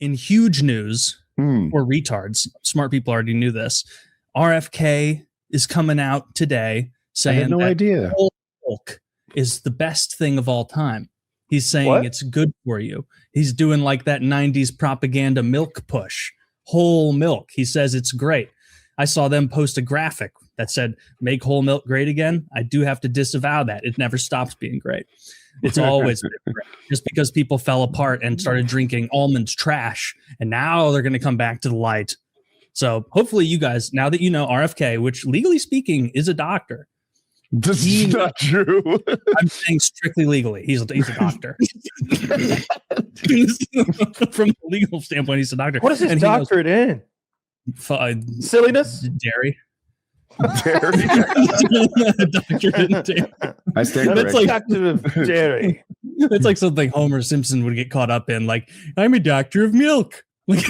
in huge news for retards, smart people already knew this. RFK is coming out today saying I had no idea. Whole milk is the best thing of all time. He's saying it's good for you. He's doing like that 90s propaganda milk push. Whole milk. He says it's great. I saw them post a graphic that said, make whole milk great again. I do have to disavow that. It never stops being great. It's always been great. Just because people fell apart and started drinking almond trash, and now they're going to come back to the light. So hopefully you guys, now that you know RFK, which legally speaking is a doctor. This is not true. I'm saying strictly legally. He's a doctor. From a legal standpoint, he's a doctor. What is his doctorate in? Silliness? Dairy. Dairy. I stand That's like doctor of dairy. It's like something Homer Simpson would get caught up in. Like, I'm a doctor of milk. But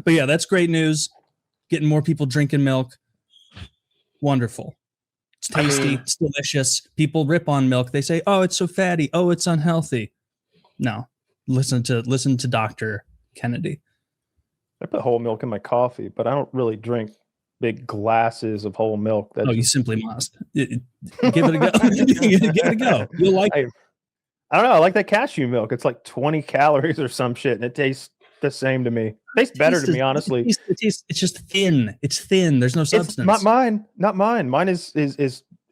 yeah, that's great news. Getting more people drinking milk. Wonderful. It's tasty. It's delicious. People rip on milk. They say, "Oh, it's so fatty. Oh, it's unhealthy." No, listen to Dr. Kennedy. I put whole milk in my coffee, but I don't really drink big glasses of whole milk. You simply must. Give it a go. Give it a go. You'll like it. I don't know. I like that cashew milk. It's like 20 calories or some shit, and it tastes the same to me. It tastes better to me, honestly. It's just thin. It's thin. There's no substance. It's not mine. Not mine. Mine is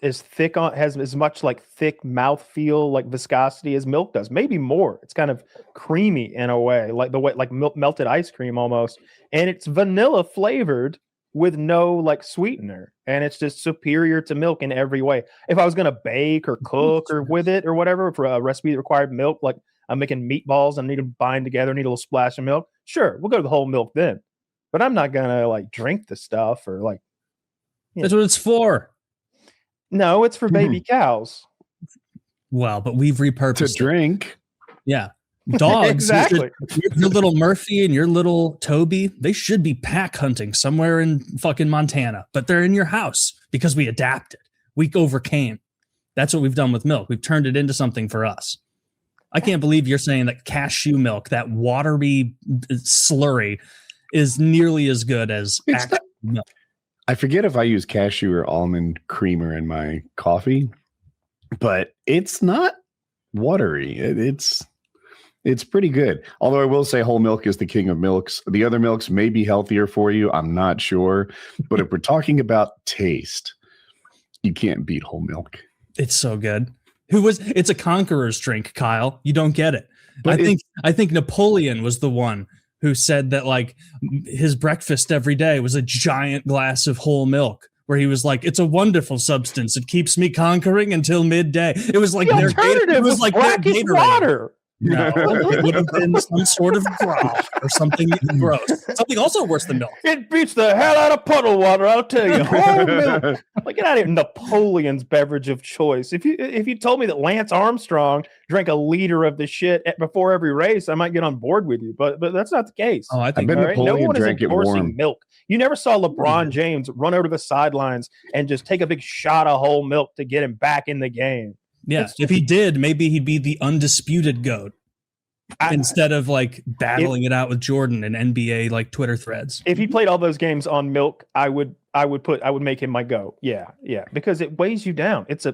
thick on, has as much like thick mouthfeel, like viscosity as milk does. Maybe more. It's kind of creamy in a way, like the way like melted ice cream almost. And it's vanilla flavored with no like sweetener. And it's just superior to milk in every way. If I was gonna bake or cook or with it or whatever for a recipe that required milk, like I'm making meatballs and I need to bind together, need a little splash of milk. Sure, we'll go to the whole milk then. But I'm not gonna like drink the stuff or like. That's what it's for. No, it's for baby cows. Well, but we've repurposed to drink. Yeah, dogs. Exactly. Your little Murphy and your little Toby, they should be pack hunting somewhere in fucking Montana, but they're in your house because we adapted. We overcame. That's what we've done with milk. We've turned it into something for us. I can't believe you're saying that cashew milk, that watery slurry, is nearly as good as actual milk. I forget if I use cashew or almond creamer in my coffee, but it's not watery. It's pretty good. Although I will say whole milk is the king of milks. The other milks may be healthier for you. I'm not sure. But if we're talking about taste, you can't beat whole milk. It's so good. It's a conqueror's drink, Kyle. You don't get it. But I think Napoleon was the one who said that like his breakfast every day was a giant glass of whole milk, where he was like, "It's a wonderful substance. It keeps me conquering until midday." It was like their Gatorade. Water. No, it would have been some sort of grog or something gross. Something also worse than milk. It beats the hell out of puddle water, I'll tell you. Whole milk. Like, get out of here. Napoleon's beverage of choice. If you told me that Lance Armstrong drank a liter of the shit before every race, I might get on board with you. But that's not the case. Oh, I think Napoleon no one drank is endorsing it milk. You never saw LeBron James run over to the sidelines and just take a big shot of whole milk to get him back in the game. Yeah, if he did, maybe he'd be the undisputed GOAT instead of like battling it out with Jordan and NBA like Twitter threads. If he played all those games on milk, I would make him my GOAT. Yeah, because it weighs you down. It's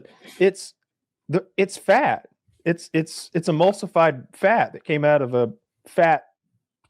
fat. It's emulsified fat that came out of a fat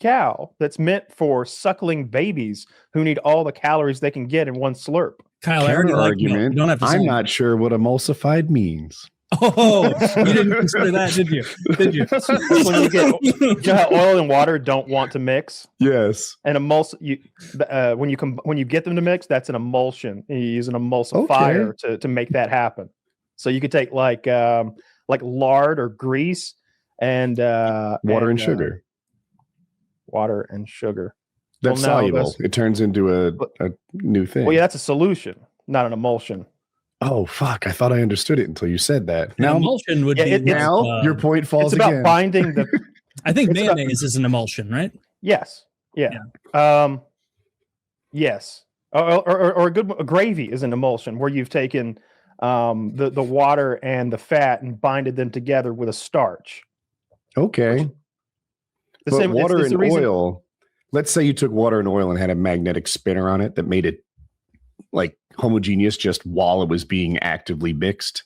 cow that's meant for suckling babies who need all the calories they can get in one slurp. Kyle, I already like milk. You don't have to I'm not sure what emulsified means. Oh, you didn't consider that, did you? You know how oil and water don't want to mix? Yes. And when you get them to mix, that's an emulsion. You use an emulsifier to make that happen. So you could take like lard or grease and water and sugar. Water and sugar. That's soluble. It turns into a new thing. Well, yeah, that's a solution, not an emulsion. Oh, fuck. I thought I understood it until you said that. Now, emulsion would be... Now, your point falls again. It's about binding the... I think mayonnaise is an emulsion, right? Yes. Yeah. Yes. Or a gravy is an emulsion where you've taken the water and the fat and binded them together with a starch. Okay. But water and oil, let's say you took water and oil and had a magnetic spinner on it that made it like homogeneous just while it was being actively mixed.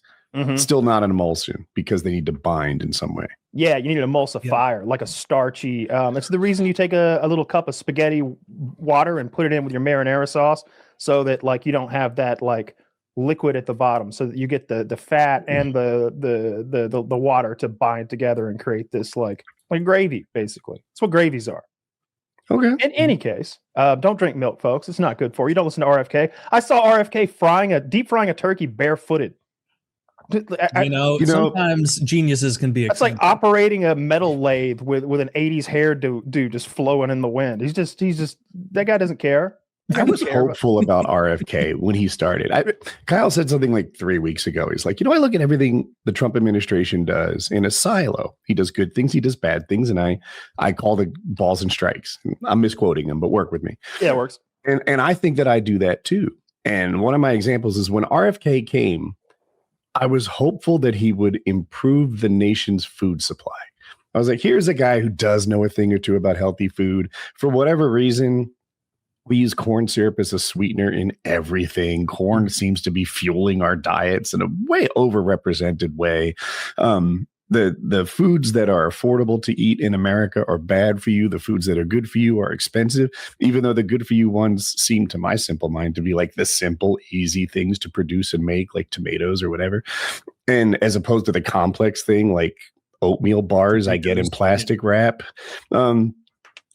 Still not an emulsion because they need to bind in some way. Yeah, you need an emulsifier, like a starchy. It's the reason you take a little cup of spaghetti water and put it in with your marinara sauce, so that like you don't have that like liquid at the bottom, so that you get the fat and the water to bind together and create this like gravy. Basically, that's what gravies are. Okay. In any case, don't drink milk, folks. It's not good for you. Don't listen to RFK. I saw RFK deep frying a turkey barefooted. Sometimes geniuses can be. That's like operating a metal lathe with an 80s hairdo just flowing in the wind. He's just that guy doesn't care. I was hopeful about RFK when he started. Kyle said something like 3 weeks ago. He's like, I look at everything the Trump administration does in a silo. He does good things, he does bad things, and I call the balls and strikes. I'm misquoting him, but work with me. Yeah, it works. And I think that I do that too. And one of my examples is when RFK came, I was hopeful that he would improve the nation's food supply. I was like, here's a guy who does know a thing or two about healthy food. For whatever reason, we use corn syrup as a sweetener in everything. Corn seems to be fueling our diets in a way overrepresented way. The foods that are affordable to eat in America are bad for you. The foods that are good for you are expensive, even though the good for you ones seem to my simple mind to be like the simple, easy things to produce and make, like tomatoes or whatever. And as opposed to the complex thing, like oatmeal bars I get in plastic wrap.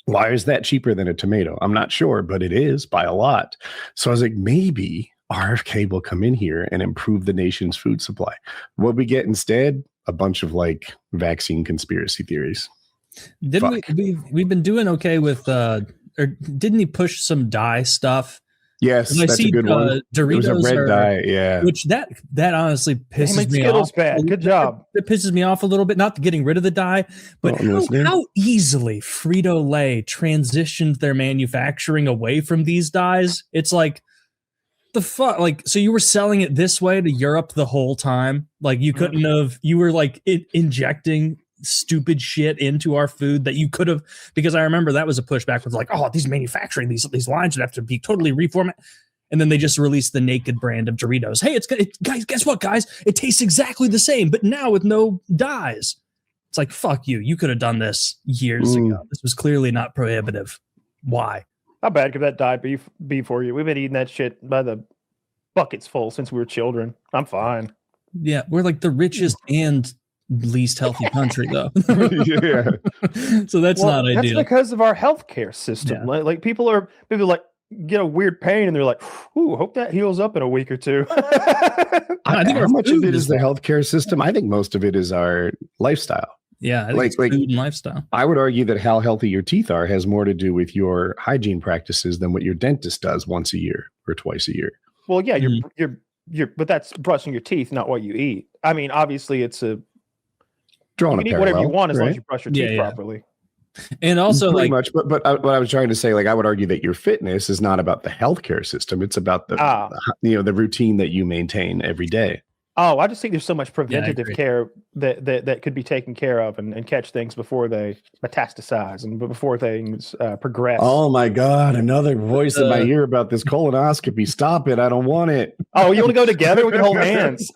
Why is that cheaper than a tomato? I'm not sure, but it is by a lot. So I was like, maybe RFK will come in here and improve the nation's food supply. What we get instead? A bunch of like vaccine conspiracy theories. We've been doing okay with or didn't he push some dye stuff? Yes, that's a good one. Doritos, it was a red dye, yeah. Which that honestly pisses me off. Bad. Good job. It pisses me off a little bit. Not getting rid of the dye, but how easily Frito-Lay transitioned their manufacturing away from these dyes. It's like, the fuck, like, so you were selling it this way to Europe the whole time? Like, you couldn't have, you were like injecting stupid shit into our food that you could have, because I remember that was a pushback with like, oh, these manufacturing, these lines would have to be totally reformatted. And then they just released the Naked brand of Doritos. Hey, guys, guess what, guys? It tastes exactly the same, but now with no dyes. It's like, fuck you. You could have done this years ago. This was clearly not prohibitive. Why? How bad could that dye be for you? We've been eating that shit by the buckets full since we were children. I'm fine. Yeah, we're like the richest and least healthy country, though. Yeah. So that's not ideal. That's because of our healthcare system. Yeah. Like people like get a weird pain and they're like, "Ooh, hope that heals up in a week or two." I think how much of it is the healthcare system? I think most of it is our lifestyle. Yeah, I think it's food and lifestyle. I would argue that how healthy your teeth are has more to do with your hygiene practices than what your dentist does once a year or twice a year. Well, yeah, but that's brushing your teeth, not what you eat. I mean, obviously, it's you can eat whatever you want as long as you brush your teeth properly. And also, pretty much. But what I was trying to say, like, I would argue that your fitness is not about the healthcare system; it's about the routine that you maintain every day. Oh, I just think there's so much preventative care that could be taken care of and catch things before they metastasize and before things progress. Oh my God, another voice in my ear about this colonoscopy. Stop it. I don't want it. Oh, you want to go together? We can hold hands.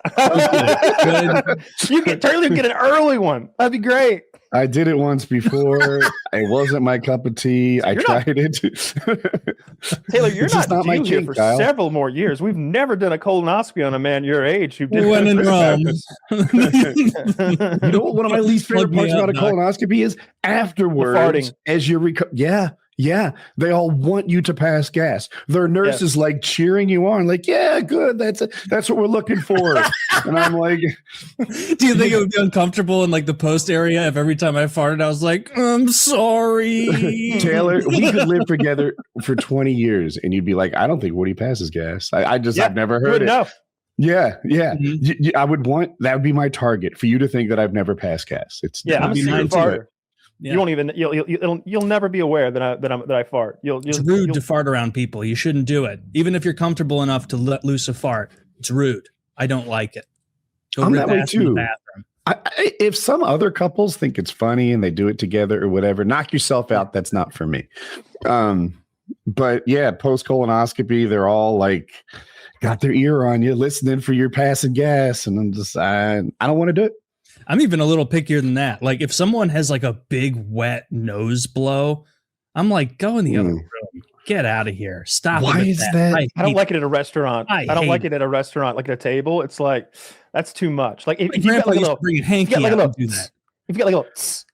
You can Taylor get an early one. That'd be great. I did it once before. It wasn't my cup of tea. I tried it. Taylor, you're not my here for several more years. We've never done a colonoscopy on a man your age who did when in Rome. You know what one of my least favorite parts about a colonoscopy is? Afterwards, as you're yeah, they all want you to pass gas. Their nurses like cheering you on, like, yeah, good. That's what we're looking for. And I'm like, do you think it would be uncomfortable in like the post area if every time I farted, I was like, I'm sorry. Taylor, we could live together for 20 years and you'd be like, I don't think Woody passes gas. I've never heard it. No. Yeah. Mm-hmm. I would want, that would be my target for you to think that I've never passed gas. I'm a secret farter. Yeah. You won't even you'll never be aware that I fart. It's rude to fart around people. You shouldn't do it. Even if you're comfortable enough to let loose a fart, it's rude. I don't like it. I'm that way too. If some other couples think it's funny and they do it together or whatever, knock yourself out. That's not for me. But yeah, post colonoscopy, they're all like got their ear on you, listening for your passing gas, and I'm just I don't want to do it. I'm even a little pickier than that. Like if someone has like a big wet nose blow, I'm like, go in the other room. Get out of here. Stop. Why is that? I don't like it at a restaurant. I don't like it at a restaurant, like at a table. It's like that's too much. Like if you got like a little, bring a hanky out and do that. If you got like a little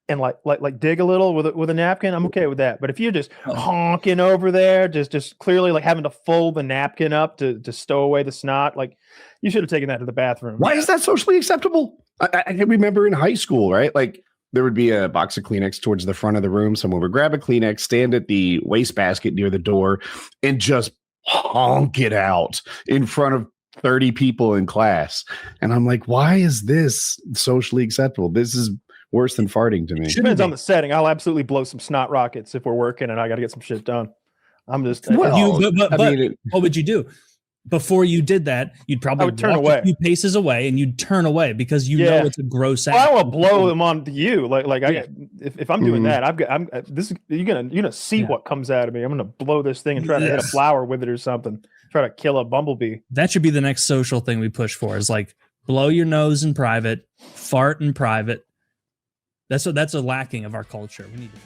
and like dig a little with a napkin, I'm okay with that. But if you're just honking over there, just clearly like having to fold the napkin up to stow away the snot, like you should have taken that to the bathroom. Why is that socially acceptable? I can remember in high school, right? Like there would be a box of Kleenex towards the front of the room. Someone would grab a Kleenex, stand at the wastebasket near the door, and just honk it out in front of 30 people in class. And I'm like, why is this socially acceptable? This is worse than farting to me. It depends on the setting. I'll absolutely blow some snot rockets if we're working and I got to get some shit done. I'm just what would you do? Before you did that, you'd probably turn away a few paces away, and you'd turn away because you know it's a gross act. Well, I want to blow them on to you. If I'm doing that, you're gonna see what comes out of me. I'm gonna blow this thing and try to hit a flower with it or something. Try to kill a bumblebee. That should be the next social thing we push for. Is like blow your nose in private, fart in private. That's a lacking of our culture. We need to.